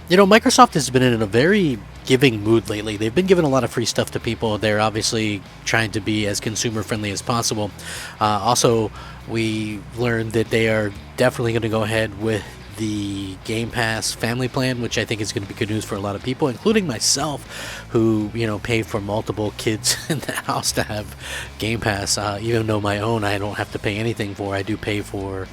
Microsoft has been in a very giving mood lately. They've been giving a lot of free stuff to people. They're obviously trying to be as consumer friendly as possible. Also, we learned that they are definitely going to go ahead with the Game Pass family plan, which I think is going to be good news for a lot of people, including myself, who pay for multiple kids in the house to have Game Pass. Even though my own I don't have to pay anything for, I do pay for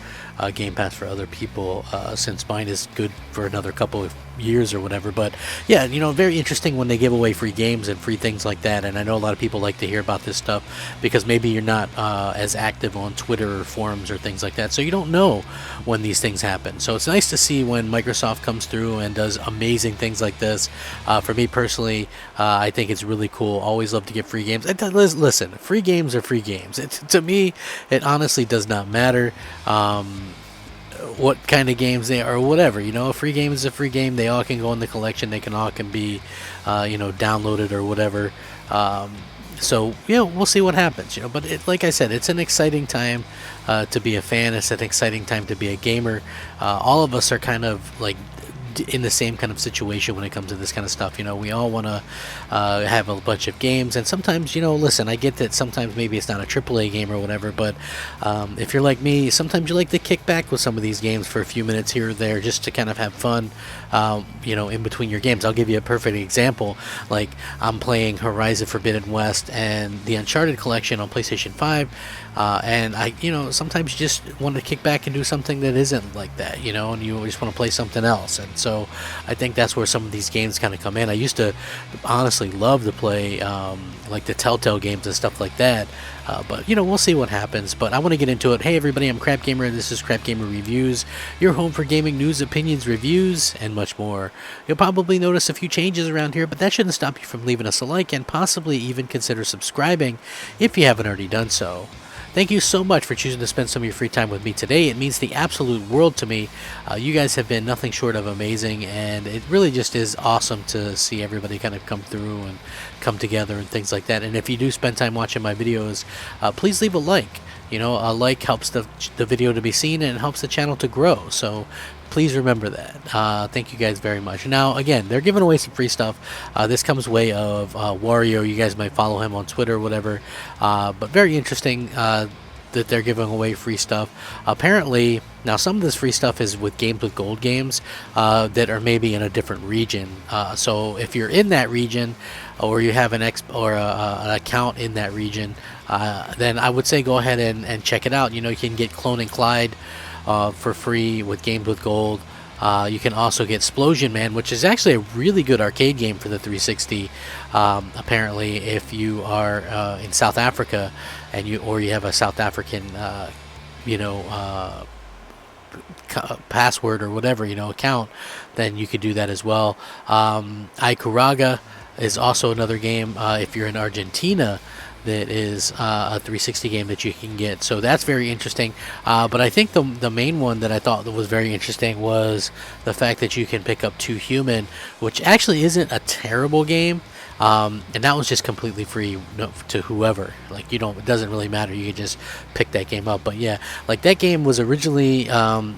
Game Pass for other people, since mine is good for another couple of years or whatever. But yeah, very interesting when they give away free games and free things like that. And I know a lot of people like to hear about this stuff because maybe you're not as active on Twitter or forums or things like that, so you don't know when these things happen. So it's nice to see when Microsoft comes through and does amazing things like this. For me personally, I think it's really cool. Always love to get free games. Listen, free games are free games. To me, it honestly does not matter. What kind of games they are or whatever. A free game is a free game. They all can go in the collection. They all can be downloaded or whatever. So we'll see what happens. But like I said, it's an exciting time to be a fan. It's an exciting time to be a gamer. All of us are kind of like in the same kind of situation when it comes to this kind of stuff. We all want to have a bunch of games, and sometimes, listen, I get that sometimes maybe it's not a AAA game or whatever, but if you're like me, sometimes you like to kick back with some of these games for a few minutes here or there just to kind of have fun, in between your games. I'll give you a perfect example. Like, I'm playing Horizon Forbidden West and the Uncharted collection on PlayStation 5, and I, sometimes you just want to kick back and do something that isn't like that, and you just want to play something else. And so I think that's where some of these games kind of come in. I used to honestly love to play like the Telltale games and stuff like that, but we'll see what happens. But I want to get into it. Hey everybody, I'm Crap Gamer. This is Crap Gamer Reviews, your home for gaming news, opinions, reviews, and much more. You'll probably notice a few changes around here, but that shouldn't stop you from leaving us a like and possibly even consider subscribing if you haven't already done so. Thank you so much for choosing to spend some of your free time with me today. It means the absolute world to me. You guys have been nothing short of amazing, and it really just is awesome to see everybody kind of come through and come together and things like that. And if you do spend time watching my videos, please leave a like. A like helps the video to be seen, and it helps the channel to grow. So please remember that. Thank you guys very much. Now, again, they're giving away some free stuff. This comes way of Wario. You guys might follow him on Twitter or whatever. But very interesting that they're giving away free stuff. Apparently, now some of this free stuff is with Games with Gold games that are maybe in a different region. So if you're in that region, or you have an account in that region, then I would say go ahead and check it out. You can get Clone and Clyde for free with Games with Gold. You can also get Splosion Man, which is actually a really good arcade game for the 360. Apparently, if you are in South Africa and you have a South African, password or whatever, account, then you could do that as well. Icuraga is also another game if you're in Argentina that is a 360 game that you can get. So that's very interesting. But I think the main one that I thought that was very interesting was the fact that you can pick up Two Human, which actually isn't a terrible game. And that was just completely free to whoever. Like, it doesn't really matter. You can just pick that game up. But yeah, like that game was originally,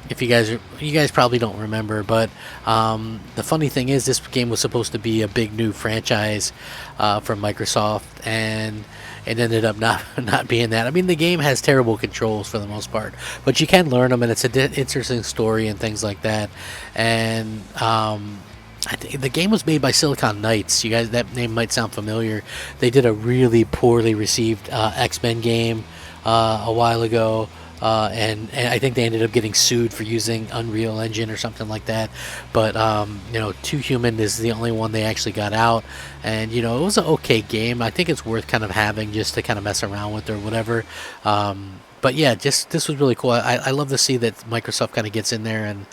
if you guys probably don't remember, but the funny thing is this game was supposed to be a big new franchise from Microsoft, and it ended up not being that. I mean, the game has terrible controls for the most part, but you can learn them, and it's an interesting story and things like that. And I think the game was made by Silicon Knights. You guys, that name might sound familiar. They did a really poorly received X-Men game a while ago, and I think they ended up getting sued for using Unreal Engine or something like that. But Two Human is the only one they actually got out, and it was an okay game. I think it's worth kind of having just to kind of mess around with or whatever. But yeah, just this was really cool. I love to see that Microsoft kind of gets in there and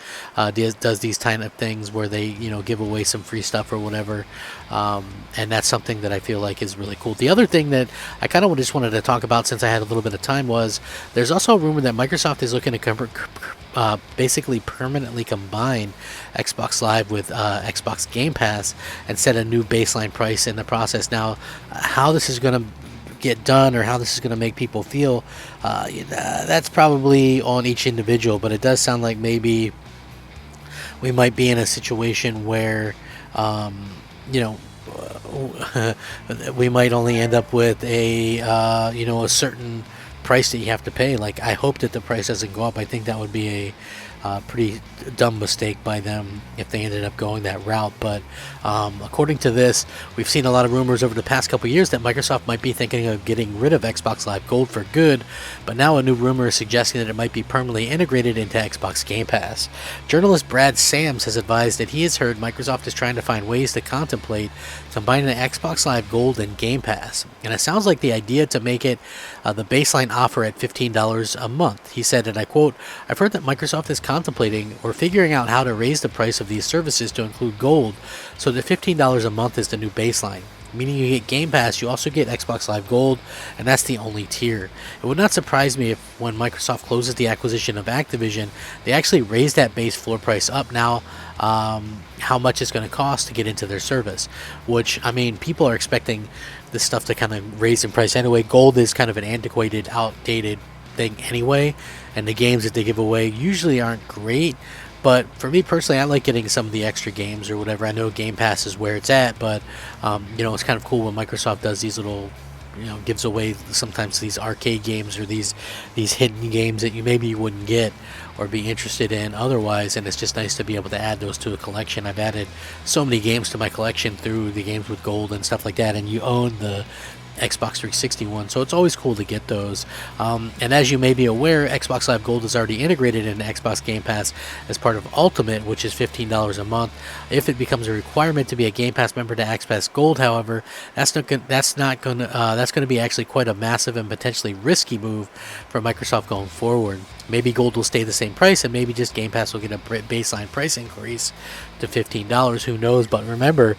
does these kind of things where they give away some free stuff or whatever, and that's something that I feel like is really cool. The other thing that I kind of just wanted to talk about, since I had a little bit of time, was there's also a rumor that Microsoft is looking to basically permanently combine Xbox Live with Xbox Game Pass and set a new baseline price in the process. Now, how this is going to get done or how this is going to make people feel, that's probably on each individual, but it does sound like maybe we might be in a situation where, um, you know, we might only end up with a certain price that you have to pay. Like, I hope that the price doesn't go up. I think that would be a pretty dumb mistake by them if they ended up going that route. But according to this, we've seen a lot of rumors over the past couple years that Microsoft might be thinking of getting rid of Xbox Live Gold for good, but now a new rumor is suggesting that it might be permanently integrated into Xbox Game Pass. Journalist Brad Sams has advised that he has heard Microsoft is trying to find ways to contemplate combining the Xbox Live Gold and Game Pass, and it sounds like the idea to make it the baseline offer at $15 a month. He said, and I quote, "I've heard that Microsoft is contemplating or figuring out how to raise the price of these services to include Gold, so that $15 a month is the new baseline. Meaning you get Game Pass, you also get Xbox Live Gold, and that's the only tier. It would not surprise me if when Microsoft closes the acquisition of Activision, they actually raise that base floor price up now, how much it's going to cost to get into their service. Which, I mean, people are expecting this stuff to kind of raise in price anyway. Gold is kind of an antiquated, outdated thing anyway, and the games that they give away usually aren't great. But for me personally, I like getting some of the extra games or whatever. I know Game Pass is where it's at, but it's kind of cool when Microsoft does these little, gives away sometimes these arcade games or these hidden games that you maybe wouldn't get or be interested in otherwise. And it's just nice to be able to add those to a collection. I've added so many games to my collection through the games with Gold and stuff like that, and you own the Xbox 360 one, so it's always cool to get those. And as you may be aware, Xbox Live Gold is already integrated into Xbox Game Pass as part of Ultimate, which is $15 a month. If it becomes a requirement to be a Game Pass member to Xbox Gold, however, that's going to be actually quite a massive and potentially risky move for Microsoft going forward. Maybe Gold will stay the same price, and maybe just Game Pass will get a baseline price increase to $15. Who knows? But remember,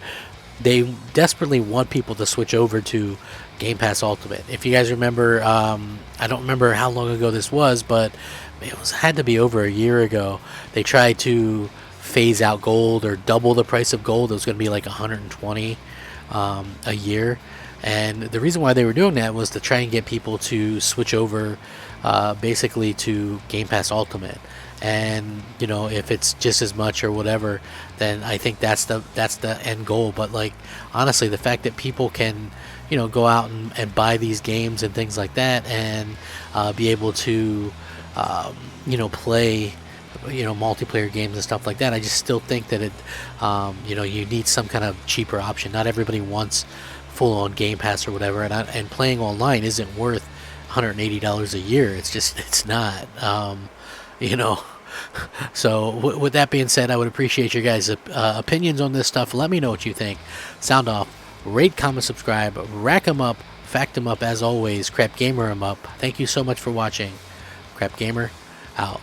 they desperately want people to switch over to Game Pass Ultimate. If you guys remember, I don't remember how long ago this was, but had to be over a year ago. They tried to phase out Gold or double the price of Gold. It was going to be like $120 a year, and the reason why they were doing that was to try and get people to switch over, basically to Game Pass Ultimate. And if it's just as much or whatever, then I think that's the end goal. But like, honestly, the fact that people can go out and buy these games and things like that, and be able to play multiplayer games and stuff like that, I just still think that it you need some kind of cheaper option. Not everybody wants full on Game Pass or whatever, and playing online isn't worth $180 a year. It's not. So with that being said, I would appreciate your guys' opinions on this stuff. Let me know what you think. Sound off, rate, comment, subscribe, rack 'em up, fact 'em up. As always, Crap Gamer 'em up. Thank you so much for watching. Crap Gamer out.